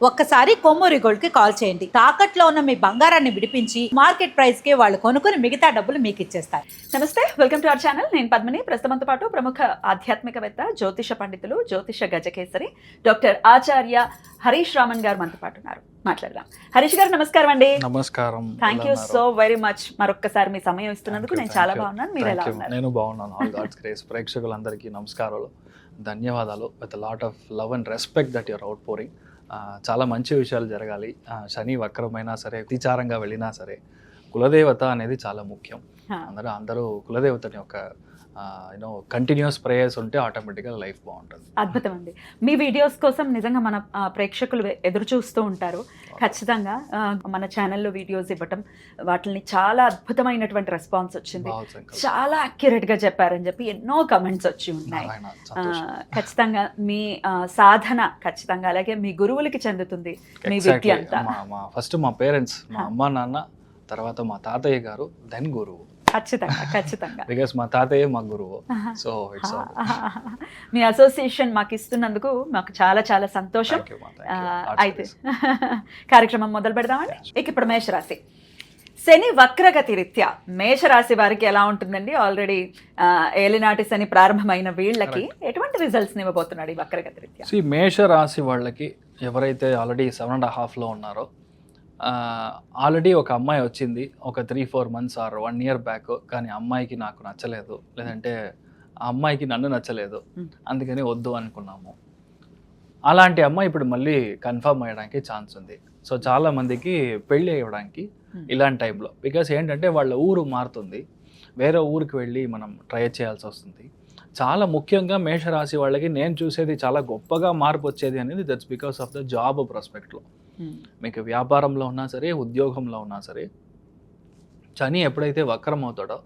ఒక్కసారి కొమ్మూరి గోల్డ్ కి కాల్ చేయండి. తాకట్లో ఉన్న మీ బంగారాన్ని విడిపించి మార్కెట్ ప్రైస్ కి వాళ్ళు కొనుక్కుని మిగతా డబ్బులు మీకు ఇచ్చేస్తారు. నమస్తే, వెల్కమ్ టు అవర్ ఛానల్. నేను పద్మిని. ప్రస్తుతంతో పాటు ప్రముఖ ఆధ్యాత్మికవేత్త, జ్యోతిష పండితులు, జ్యోతిష గజకేసరి డాక్టర్ ఆచార్య హరీష్ రామన్ గారు మనతో పాటు ఉన్నారు. మాట్లాడదాం. హరీష్ గారు నమస్కారం అండి. నమస్కారం. Thank you so very much. మరొక్కసారి మీ సమయం ఇస్తున్నందుకు నేను చాలా బాగున్నాను. మీరు ఎలా ఉన్నారు? నేను బాగున్నాను. All God's grace. ప్రేక్షకులందరికీ నమస్కారాలు, ధన్యవాదాలు. With lot of love and respect that your outpouring. చాలా మంచి విషయాలు జరగాలి. శని వక్రమైనా సరే, అతిచారంగా వెళ్ళినా సరే, కులదేవత అనేది చాలా ముఖ్యం. అందరూ కులదేవతని ఒక కంటిన్యూస్ ప్రేయర్స్ ఉంటే ఆటోమేటిక్గా లైఫ్ బాగుంటుంది. అద్భుతం అండి. మీ వీడియోస్ కోసం నిజంగా మన ప్రేక్షకులు ఎదురు చూస్తూ ఉంటారు. ఖచ్చితంగా మన ఛానల్లో వీడియోస్ ఇవ్వటం, వాటిని చాలా అద్భుతమైనటువంటి రెస్పాన్స్ వచ్చింది. చాలా అక్యురేట్ గా చెప్పారని చెప్పి ఎన్నో కమెంట్స్ వచ్చి ఉన్నాయి. ఖచ్చితంగా మీ సాధన ఖచ్చితంగా అలాగే మీ గురువులకి చెందుతుంది మీ విద్య అంతా. ఫస్ట్ మా పేరెంట్స్, మా అమ్మ నాన్న, తర్వాత మా తాతయ్య గారు, దెన్ గురువు. ఖచ్చితంగా బికాస్ మా తాతయ్య మా గురువు. సో ఇట్స్ మీ అసోసియేషన్ మాకు ఇస్తున్నందుకు మాకు చాలా చాలా సంతోషం. అయితే కార్యక్రమం మొదలు పెడదామండి. ఇక ఇప్పుడు మేషరాశి. శని వక్రగతి రీత్యా మేషరాశి వారికి ఎలా ఉంటుందండి? ఆల్రెడీ ఏలినాటి శని ప్రారంభమైన వీళ్ళకి ఎటువంటి రిజల్ట్స్ ఇవ్వబోతున్నాడు ఈ వక్రగతి రీత్యా? మేషరాశి వాళ్ళకి ఎవరైతే ఆల్రెడీ 7.5లో ఉన్నారో, ఆల్రెడీ ఒక అమ్మాయి వచ్చింది ఒక 3-4 months ఆర్ 1 year బ్యాక్. కానీ అమ్మాయికి నాకు నచ్చలేదు, లేదంటే ఆ అమ్మాయికి నన్ను నచ్చలేదు, అందుకని వద్దు అనుకున్నాము. అలాంటి అమ్మాయి ఇప్పుడు మళ్ళీ కన్ఫర్మ్ అయ్యడానికి ఛాన్స్ ఉంది. సో చాలా మందికి పెళ్ళి అయ్యడానికి ఇలాంటి టైంలో, బికాస్ ఏంటంటే వాళ్ళ ఊరు మారుతుంది, వేరే ఊరికి వెళ్ళి మనం ట్రై చేయాల్సి వస్తుంది. చాలా ముఖ్యంగా మేషరాశి వాళ్ళకి నేను చూసేది చాలా గొప్పగా మార్పు వచ్చేది అనేది that's because of the job ప్రాస్పెక్ట్లో. మీకు వ్యాపారంలో ఉన్నా సరే, ఉద్యోగంలో ఉన్నా సరే, శని ఎప్పుడైతే వక్రం అవుతాడో,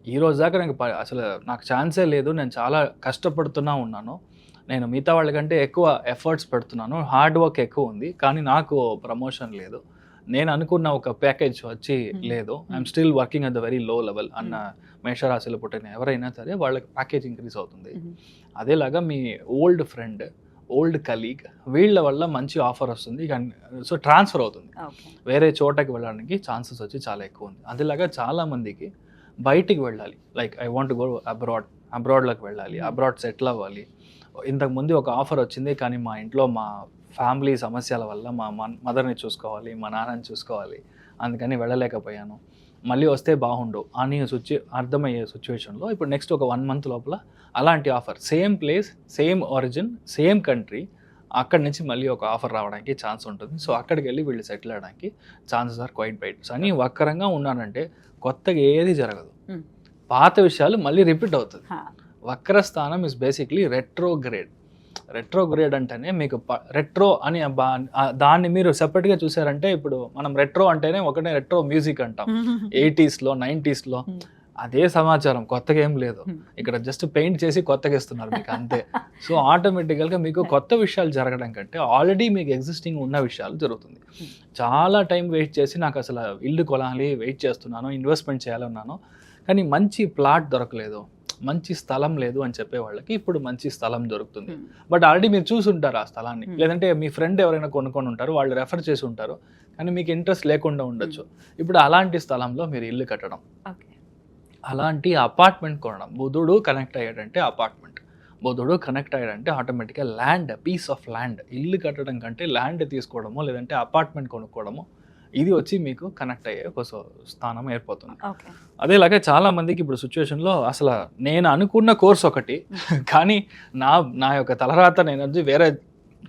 ఈరోజు దాకా అసలు నాకు ఛాన్సే లేదు, నేను చాలా కష్టపడుతున్నా ఉన్నాను, నేను మిగతా వాళ్ళకంటే ఎక్కువ ఎఫర్ట్స్ పెడుతున్నాను, హార్డ్ వర్క్ ఎక్కువ ఉంది, కానీ నాకు ప్రమోషన్ లేదు, నేను అనుకున్న ఒక ప్యాకేజ్ వచ్చి లేదు, I'm still working at the very low level అన్న మేషరాశిలో పుట్టిన ఎవరైనా సరే వాళ్ళకి ప్యాకేజ్ ఇంక్రీజ్ అవుతుంది. అదేలాగా మీ ఓల్డ్ ఫ్రెండ్, ఓల్డ్ కలీగ్, వీళ్ళ వల్ల మంచి ఆఫర్ వస్తుంది. సో ట్రాన్స్ఫర్ అవుతుంది, వేరే చోటకి వెళ్ళడానికి ఛాన్సెస్ వచ్చి చాలా ఎక్కువ ఉంది. అదేలాగా చాలామందికి బయటికి వెళ్ళాలి, లైక్ ఐ వాంట్ గో అబ్రాడ్లోకి వెళ్ళాలి, అబ్రాడ్ సెటిల్ అవ్వాలి. ఇంతకుముందు ఒక ఆఫర్ వచ్చింది, కానీ మా ఇంట్లో మా ఫ్యామిలీ సమస్యల వల్ల మా మదర్ని చూసుకోవాలి, మా నాన్నని చూసుకోవాలి, అందుకని వెళ్ళలేకపోయాను, మళ్ళీ వస్తే బాగుండు అని అర్థమయ్యే సిచ్యువేషన్లో ఇప్పుడు నెక్స్ట్ ఒక 1 month లోపల అలాంటి offer, same place, same origin, same country, అక్కడి నుంచి మళ్ళీ ఒక ఆఫర్ రావడానికి ఛాన్స్ ఉంటుంది. సో అక్కడికి వెళ్ళి వీళ్ళు సెటిల్ అవ్వడానికి ఛాన్సెస్ ఆర్ క్వైట్ బ్రైట్. అని వక్రంగా ఉన్నానంటే కొత్తగా ఏది జరగదు, పాత విషయాలు మళ్ళీ రిపీట్ అవుతుంది. వక్రస్థానం ఇస్ బేసిక్లీ రెట్రోగ్రేడ్. రెట్రోగ్రేడ్ అంటేనే మీకు రెట్రో అని దాన్ని మీరు సెపరేట్గా చూసారంటే, ఇప్పుడు మనం రెట్రో అంటేనే ఒకటే రెట్రో మ్యూజిక్ అంటాం, 80sలో 90sలో, అదే సమాచారం, కొత్తగా ఏం లేదు. ఇక్కడ జస్ట్ పెయింట్ చేసి కొత్తగా ఇస్తున్నారు మీకు, అంతే. సో ఆటోమేటికల్గా మీకు కొత్త విషయాలు జరగడం కంటే ఆల్రెడీ మీకు ఎగ్జిస్టింగ్ ఉన్న విషయాలు జరుగుతుంది. చాలా టైం వెయిట్ చేసి నాకు అసలు ఇల్లు కొనాలి, వెయిట్ చేస్తున్నాను, ఇన్వెస్ట్మెంట్ చేయాలన్నాను, కానీ మంచి ప్లాట్ దొరకలేదు, మంచి స్థలం లేదు అని చెప్పే వాళ్ళకి ఇప్పుడు మంచి స్థలం దొరుకుతుంది. బట్ ఆల్రెడీ మీరు చూసి ఉంటారు ఆ స్థలాన్ని, లేదంటే మీ ఫ్రెండ్ ఎవరైనా కొనుక్కొని ఉంటారు, వాళ్ళు రెఫర్ చేసి ఉంటారు, కానీ మీకు ఇంట్రెస్ట్ లేకుండా ఉండొచ్చు. ఇప్పుడు అలాంటి స్థలంలో మీరు ఇల్లు కట్టడం, అలాంటి అపార్ట్మెంట్ కొనడం, బుధుడు కనెక్ట్ అయ్యాడంటే అపార్ట్మెంట్, బుధుడు కనెక్ట్ అయ్యాడంటే ఆటోమేటిక్గా ల్యాండ్, పీస్ ఆఫ్ ల్యాండ్, ఇల్లు కట్టడం కంటే ల్యాండ్ తీసుకోవడమో లేదంటే అపార్ట్మెంట్ కొనుక్కోవడమో, ఇది వచ్చి మీకు కనెక్ట్ అయ్యే ఒక స్థానం ఏర్పడుతుంది. అదేలాగే చాలా మందికి ఇప్పుడు సిచ్యువేషన్లో అసలు నేను అనుకున్న కోర్స్ ఒకటి, కానీ నా యొక్క తలరాత నేను వేరే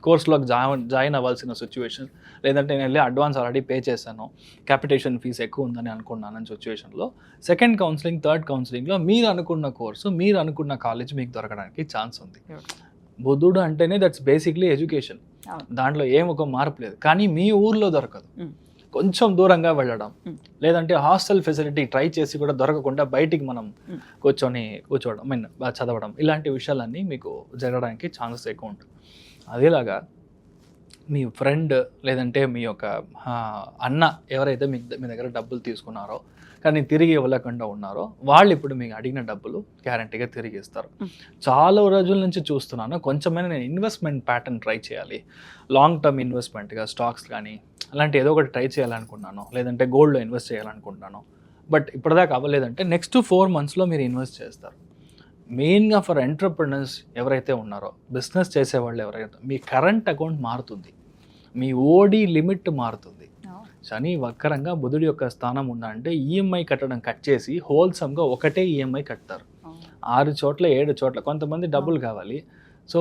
కోర్సులోకి జాయిన్ అవ్వాల్సిన సిచ్యువేషన్, లేదంటే నేను వెళ్ళి అడ్వాన్స్ ఆల్రెడీ పే చేశాను, క్యాపిటేషన్ ఫీజు ఎక్కువ ఉందని అనుకున్నాను సిచ్యువేషన్లో, సెకండ్ కౌన్సిలింగ్, థర్డ్ కౌన్సిలింగ్లో మీరు అనుకున్న కోర్సు, మీరు అనుకున్న కాలేజ్ మీకు దొరకడానికి ఛాన్స్ ఉంది. బుధుడు అంటేనే దట్స్ బేసిక్లీ ఎడ్యుకేషన్, దాంట్లో ఏం ఒక మార్పు లేదు, కానీ మీ ఊర్లో దొరకదు, కొంచెం దూరంగా వెళ్ళడం, లేదంటే హాస్టల్ ఫెసిలిటీ ట్రై చేసి కూడా దొరకకుండా బయటికి మనం కూర్చోవడం, చదవడం, ఇలాంటి విషయాలన్నీ మీకు జరగడానికి ఛాన్సెస్ ఎక్కువ ఉంటుంది. అదేలాగా మీ ఫ్రెండ్ లేదంటే మీ యొక్క అన్న ఎవరైతే మీ దగ్గర డబ్బులు తీసుకున్నారో కానీ తిరిగి ఇవ్వలేకుండా ఉన్నారో వాళ్ళు ఇప్పుడు మీకు అడిగిన డబ్బులు గ్యారంటీగా తిరిగి ఇస్తారు. చాలా రోజుల నుంచి చూస్తున్నాను, కొంచెమైనా నేను ఇన్వెస్ట్మెంట్ ప్యాటర్న్ ట్రై చేయాలి, లాంగ్ టర్మ్ ఇన్వెస్ట్మెంట్గా స్టాక్స్ కానీ అలాంటి ఏదో ఒకటి ట్రై చేయాలనుకున్నాను, లేదంటే గోల్డ్లో ఇన్వెస్ట్ చేయాలనుకుంటున్నాను. బట్ ఇప్పటిదాకా అవ్వలేదంటే నెక్స్ట్ 4 monthsలో మీరు ఇన్వెస్ట్ చేస్తారు. మెయిన్గా ఫర్ ఎంటర్ప్రినర్స్ ఎవరైతే ఉన్నారో, బిజినెస్ చేసేవాళ్ళు ఎవరైతే, మీ కరెంట్ అకౌంట్ మారుతుంది, మీ ఓడి లిమిట్ మారుతుంది. శని వక్రంగా బుధుడి యొక్క స్థానం ఉందంటే ఈఎంఐ కట్టడం కట్ చేసి హోల్సమ్గా ఒకటే ఈఎంఐ కడతారు. 6 చోట్ల 7 చోట్ల కొంతమంది డబ్బులు కావాలి, సో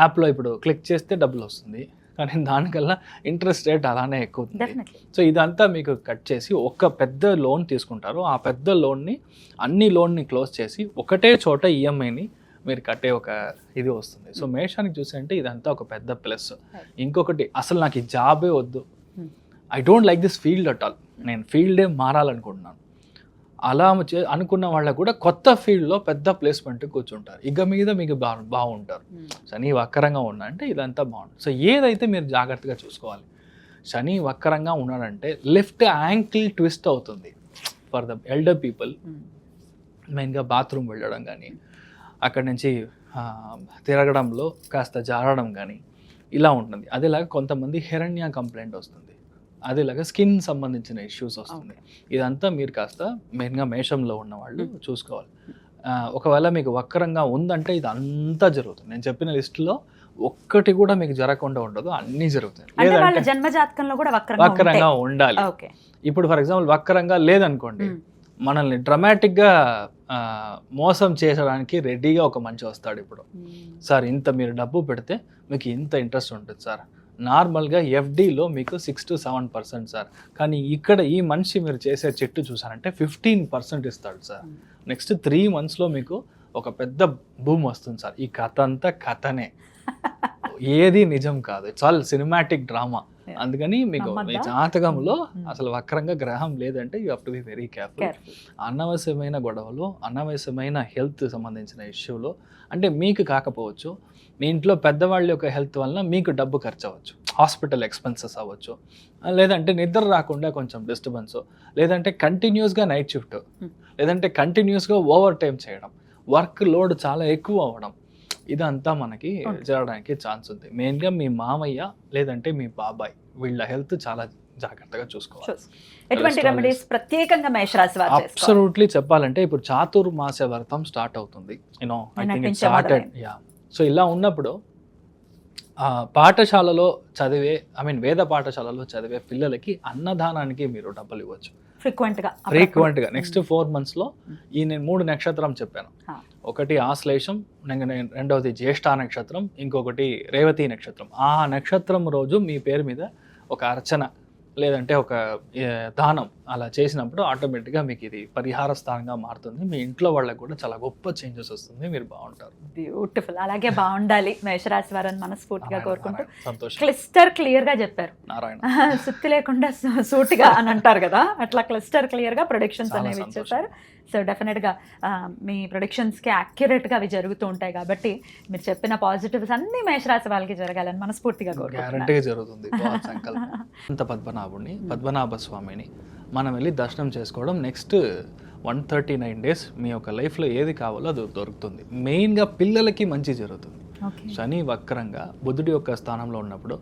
యాప్లో ఇప్పుడు క్లిక్ చేస్తే డబ్బులు వస్తుంది, కానీ దానికల్లా ఇంట్రెస్ట్ రేట్ అలానే ఎక్కువ ఉంది. సో ఇదంతా మీకు కట్ చేసి ఒక పెద్ద లోన్ తీసుకుంటారు, ఆ పెద్ద లోన్ని అన్ని లోన్ని క్లోజ్ చేసి ఒకటే చోట ఈఎంఐని మీరు కట్టే ఒక ఇది వస్తుంది. సో మేషానికి చూసారంటే ఇదంతా ఒక పెద్ద ప్లస్. ఇంకొకటి, అసలు నాకు ఈ జాబే వద్దు, I don't like this field at all, నేను ఫీల్డే మారాలనుకుంటున్నాను, అలా అనుకున్న వాళ్ళకు కూడా కొత్త ఫీల్డ్లో పెద్ద ప్లేస్మెంట్ కూర్చుంటారు, ఇక మీద మీకు బాగుంటారు. శని వక్రంగా ఉన్నా అంటే ఇదంతా బాగుంటుంది. సో ఏదైతే మీరు జాగ్రత్తగా చూసుకోవాలి, శని వక్రంగా ఉన్నాడంటే లెఫ్ట్ యాంకిల్ ట్విస్ట్ అవుతుంది ఫర్ ద ఎల్డర్ పీపుల్. మెయిన్గా బాత్రూమ్ వెళ్ళడం కానీ, అక్కడి నుంచి తిరగడంలో కాస్త జారడం కానీ ఇలా ఉంటుంది. అదేలాగా కొంతమంది హెరణ్య కంప్లైంట్ వస్తుంది, అదేలాగా స్కిన్ సంబంధించిన ఇష్యూస్ వస్తుంది. ఇదంతా మీరు కాస్త మెయిన్గా మేషంలో ఉన్న వాళ్ళు చూసుకోవాలి. ఒకవేళ మీకు వక్రంగా ఉందంటే ఇది అంతా జరుగుతుంది. నేను చెప్పిన లిస్టులో ఒక్కటి కూడా మీకు జరగకుండా ఉండదు, అన్నీ జరుగుతాయి. లేదంటే జన్మజాతకంలో కూడా వక్రంగా ఉండాలి. ఇప్పుడు ఫర్ ఎగ్జాంపుల్ వక్రంగా లేదనుకోండి, మనల్ని డ్రమాటిక్గా మోసం చేసడానికి రెడీగా ఒక మనిషి వస్తాడు. ఇప్పుడు సార్ ఇంత మీరు డబ్బు పెడితే మీకు ఇంత ఇంట్రెస్ట్ ఉంటుంది సార్, నార్మల్గా ఎఫ్డీలో మీకు 6 to 7% సార్, కానీ ఇక్కడ ఈ మనిషి మీరు చేసే చెట్టు చూసారంటే 15% ఇస్తాడు సార్. నెక్స్ట్ 3 monthsలో మీకు ఒక పెద్ద భూమి వస్తుంది సార్. ఈ కథ అంతా కథనే, ఏది నిజం కాదు, ఇట్స్ ఆల్ సినిమాటిక్ డ్రామా. అందుకని మీకు మీ జాతకంలో అసలు వక్రంగా గ్రహం లేదంటే you have to be very careful. అనవసరమైన గొడవలు, అనవసరమైన హెల్త్ సంబంధించిన ఇష్యూలో, అంటే మీకు కాకపోవచ్చు, మీ ఇంట్లో పెద్దవాళ్ళ యొక్క హెల్త్ వలన మీకు డబ్బు ఖర్చు అవ్వచ్చు, హాస్పిటల్ ఎక్స్పెన్సెస్ అవ్వచ్చు, లేదంటే నిద్ర రాకుండా కొంచెం డిస్టర్బెన్స్, లేదంటే కంటిన్యూస్గా నైట్ షిఫ్ట్, లేదంటే కంటిన్యూస్గా ఓవర్ టైం చేయడం, వర్క్ లోడ్ చాలా ఎక్కువ అవ్వడం, ఇదంతా మనకి జరగడానికి ఛాన్స్ ఉంది. మెయిన్గా మీ మామయ్య లేదంటే మీ బాబాయ్ వీళ్ళ హెల్త్ చాలా జాగ్రత్తగా చూసుకోవాలి. ఎటువంటి రెమెడీస్ ప్రత్యేకంగా మేషరాశి వారు చేసుకోవాలి? అబ్సల్యూట్లీ చెప్పాలంటే ఇప్పుడు చాతుర్మాస వ్రతం స్టార్ట్ అవుతుంది, I think it started. So ఇలా ఉన్నప్పుడు పాఠశాలలో చదివే వేద పాఠశాలలో చదివే పిల్లలకి అన్నదానానికి మీరు డబ్బులు ఇవ్వచ్చు ఫ్రీక్వెంట్గా. నెక్స్ట్ 4 monthsలో ఈ నేను 3 నక్షత్రం చెప్పాను, ఒకటి ఆశ్లేషం, రెండవది జ్యేష్ఠ నక్షత్రం, ఇంకొకటి రేవతి నక్షత్రం. ఆ నక్షత్రం రోజు మీ పేరు మీద ఒక అర్చన లేదంటే ఒక దానం అలా చేసినప్పుడు ఆటోమేటిక్గా మీకు ఇది పరిహార స్థానంగా మారుతుంది. మీ ఇంట్లో వాళ్ళకి కూడా చాలా గొప్ప చేంజెస్ వస్తుంది, మీరు బాగుంటారు. బ్యూటిఫుల్. అలాగే బాగుండాలి మేషరాశి వారిని మనస్ఫూర్తిగా కోరుకుంటూ క్లియర్ గా చెప్పారు, నారాయణ సుత్తి లేకుండా సూటిగా అని అంటారు కదా, అట్లా క్లియర్ గా ప్రొడిక్షన్స్ అనేవి ఇచ్చేసారు. సో డెఫినెట్గా మీ ప్రొడిక్షన్స్కి యాక్యురేట్గా అవి జరుగుతూ ఉంటాయి కాబట్టి మీరు చెప్పిన పాజిటివ్స్ అన్ని మేషరాశి వాళ్ళకి జరగాలని మనస్ఫూర్తిగా గ్యారంటీగా జరుగుతుంది. పద్మనాభ స్వామిని మనం వెళ్ళి దర్శనం చేసుకోవడం, నెక్స్ట్ 139 days మీ యొక్క లైఫ్లో ఏది కావాలో అది దొరుకుతుంది. మెయిన్గా పిల్లలకి మంచి జరుగుతుంది. శని వక్రంగా బుధుడి యొక్క స్థానంలో ఉన్నప్పుడు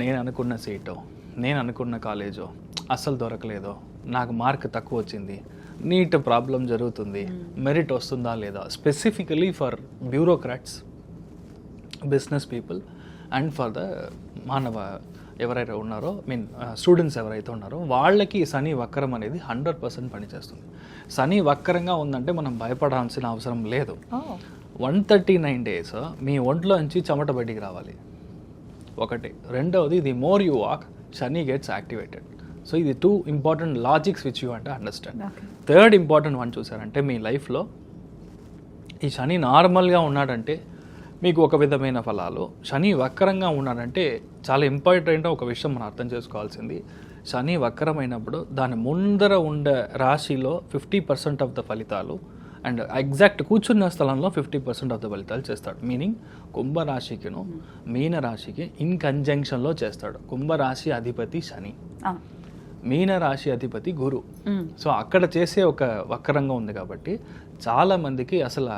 నేను అనుకున్న సీటో, నేను అనుకున్న కాలేజో అస్సలు దొరకలేదో, నాకు మార్క్ తక్కువ వచ్చింది, నీట్ ప్రాబ్లం జరుగుతుంది, మెరిట్ వస్తుందా లేదా, specifically for bureaucrats, business people and for the మానవ ఎవరైతే ఉన్నారో స్టూడెంట్స్ ఎవరైతే ఉన్నారో వాళ్ళకి శని వక్రం అనేది 100% పనిచేస్తుంది. శని వక్రంగా ఉందంటే మనం భయపడాల్సిన అవసరం లేదు. 139 days మీ ఒంట్లో నుంచి చెమట బయటికి రావాలి ఒకటి. రెండవది the more you walk Shani gets activated. So ఇది 2 important లాజిక్స్ విచ్ యూ అంటే అండర్స్టాండ్. థర్డ్ ఇంపార్టెంట్ వన్ చూసారంటే మీ లైఫ్లో ఈ శని నార్మల్గా ఉన్నాడంటే మీకు ఒక విధమైన ఫలాలు, శని వక్రంగా ఉన్నాడంటే చాలా ఇంపార్టెంట్ ఒక విషయం మనం అర్థం చేసుకోవాల్సింది, శని వక్రమైనప్పుడు దాని ముందర ఉండే రాశిలో 50% ఆఫ్ ద ఫలితాలు అండ్ ఎగ్జాక్ట్ కూర్చున్న స్థలంలో 50% ఆఫ్ ద ఫలితాలు చేస్తాడు. మీనింగ్ కుంభరాశికిను మీనరాశికి ఇన్ కంజంక్షన్లో చేస్తాడు. కుంభరాశి అధిపతి శని, మీనరాశి అధిపతి గురు. సో అక్కడ చేసే ఒక వక్రంగా ఉంది కాబట్టి చాలా మందికి అసలు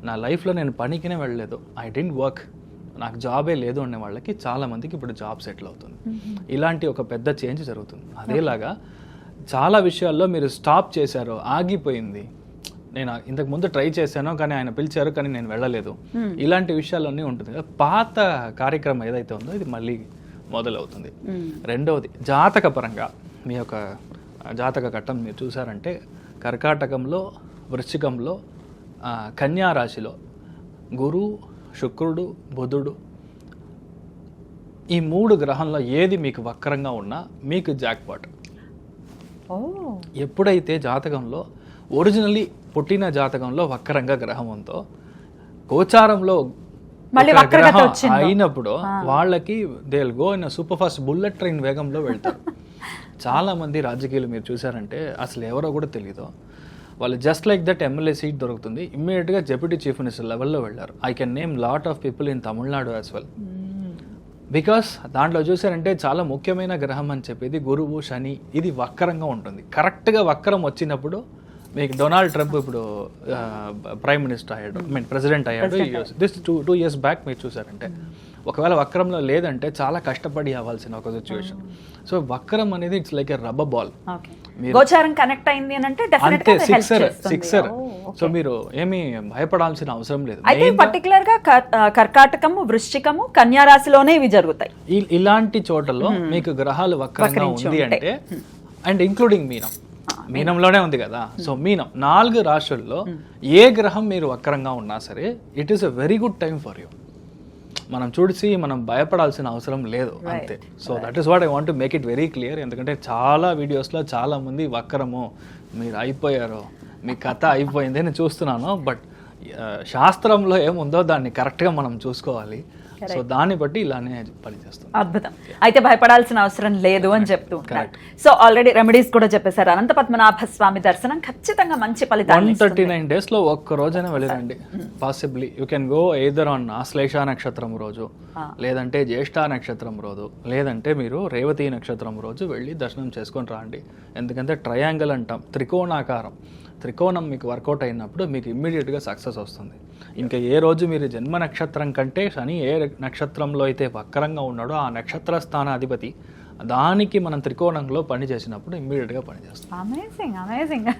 నా లైఫ్లో నేను పనికినే వెళ్ళలేదు, ఐ డెంట్ వర్క్, నాకు జాబే లేదు అనే వాళ్ళకి చాలా మందికి ఇప్పుడు జాబ్ సెటిల్ అవుతుంది. ఇలాంటి ఒక పెద్ద చేంజ్ జరుగుతుంది. అదేలాగా చాలా విషయాల్లో మీరు స్టాప్ చేశారు, ఆగిపోయింది, నేను ఇంతకు ముందు ట్రై చేశాను కానీ ఆయన పిలిచారు కానీ నేను వెళ్ళలేదు, ఇలాంటి విషయాలన్నీ ఉంటుంది కదా. పాత కార్యక్రమం ఏదైతే ఉందో ఇది మళ్ళీ మొదలవుతుంది. రెండవది జాతక పరంగా మీ యొక్క జాతక ఘట్టం మీరు చూసారంటే కర్కాటకంలో, వృశ్చికంలో, కన్యా రాశిలో గురు, శుక్రుడు, బుధుడు, ఈ 3 గ్రహంలో ఏది మీకు వక్రంగా ఉన్నా మీకు జాక్పాట్. ఎప్పుడైతే జాతకంలో ఒరిజినల్లీ పుట్టిన జాతకంలో వక్రంగా గ్రహం ఉందో గోచారంలో గ్రహం అయినప్పుడు వాళ్ళకి they will go in super fast bullet train వేగంలో వెళ్తారు. చాలా మంది రాజకీయాలు మీరు చూసారంటే అసలు ఎవరో కూడా తెలియదు, వాళ్ళు just like that MLA seat దొరుకుతుంది, ఇమ్మీడియట్గా డెప్యూటీ చీఫ్ మినిస్టర్ లెవెల్లో వెళ్ళారు. I can name lot of people in Tamil Nadu as well. Because దాంట్లో చూసారంటే చాలా ముఖ్యమైన గ్రహం అని చెప్పేది గురువు, శని, ఇది వక్రంగా ఉంటుంది. కరెక్ట్గా వక్రం వచ్చినప్పుడు మీకు డొనాల్డ్ ట్రంప్ ఇప్పుడు ప్రైమ్ మినిస్టర్ అయ్యాడు, ప్రెసిడెంట్ అయ్యాడు. దిస్ టూ ఇయర్స్ బ్యాక్ మీరు చూసారంటే ఒకవేళ వక్రంలో లేదంటే చాలా కష్టపడి అవ్వాల్సిన ఒక సిచ్యువేషన్. సో వక్రం అనేది it's like a rubber ball, గోచారం కనెక్ట్ అయింది అని అంటే అంతే, సిక్సర్. సో మీరు ఏమీ భయపడాల్సిన అవసరం లేదు. అయితే పర్టికులర్ గా కర్కాటకము, వృశ్చికము, కన్యా రాశిలోనే ఇవి జరుగుతాయి. ఇలాంటి చోటల్లో మీకు గ్రహాలు వక్రంగా ఉంది అంటే, అండ్ ఇంక్లూడింగ్ మీనంలోనే ఉంది కదా. సో మీనం 4 రాశుల్లో ఏ గ్రహం మీరు వక్రంగా ఉన్నా సరే it is a very good time for you. మనం చూసి మనం భయపడాల్సిన అవసరం లేదు అంతే. So that is what I want to make it very clear. ఎందుకంటే చాలా వీడియోస్లో చాలా మంది వక్రము, మీరు అయిపోయారు, మీ కథ అయిపోయింది అని చూస్తున్నాను. బట్ శాస్త్రంలో ఏముందో దాన్ని కరెక్ట్గా మనం చూసుకోవాలి. సో దాన్ని బట్టి ఇలానే పనిచేస్తుంది. అద్భుతం. అయితే భయపడాల్సిన అవసరం లేదు అని చెప్తూ ఉంటారు. సో ఆల్రెడీ రెమెడీస్ కూడా చెప్పేశారు. అనంత పద్మనాభ స్వామి దర్శనం ఖచ్చితంగా మంచి ఫలితాలు. 139 days లో ఒక్క రోజైనా వెళ్ళిరండి. Possibly you can go either on Ashlesha నక్షత్రం రోజు, లేదంటే జ్యేష్ఠ నక్షత్రం రోజు, లేదంటే మీరు రేవతి నక్షత్రం రోజు వెళ్ళి దర్శనం చేసుకొని రాండి. ఎందుకంటే ట్రయాంగిల్ అంటాం, త్రికోణాకారం, త్రికోణం మీకు వర్కౌట్ అయినప్పుడు మీకు ఇమ్మీడియట్గా సక్సెస్ వస్తుంది. ఇంకా ఏ రోజు మీరు జన్మ నక్షత్రం కంటే శని ఏ నక్షత్రంలో అయితే వక్రంగా ఉన్నాడో ఆ నక్షత్ర స్థానాధిపతి దానికి మనం త్రికోణంలో పని చేసినప్పుడు ఇమ్మీడియట్గా పనిచేస్తాం. అమేజింగ్.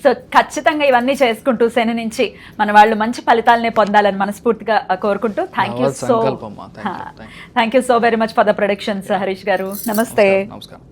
సో ఖచ్చితంగా ఇవన్నీ చేసుకుంటూ శని నుంచి మన వాళ్ళు మంచి ఫలితాలనే పొందాలని మనస్ఫూర్తిగా కోరుకుంటూ thank you so very much for the productions Harish గారు. నమస్తే. నమస్కారం.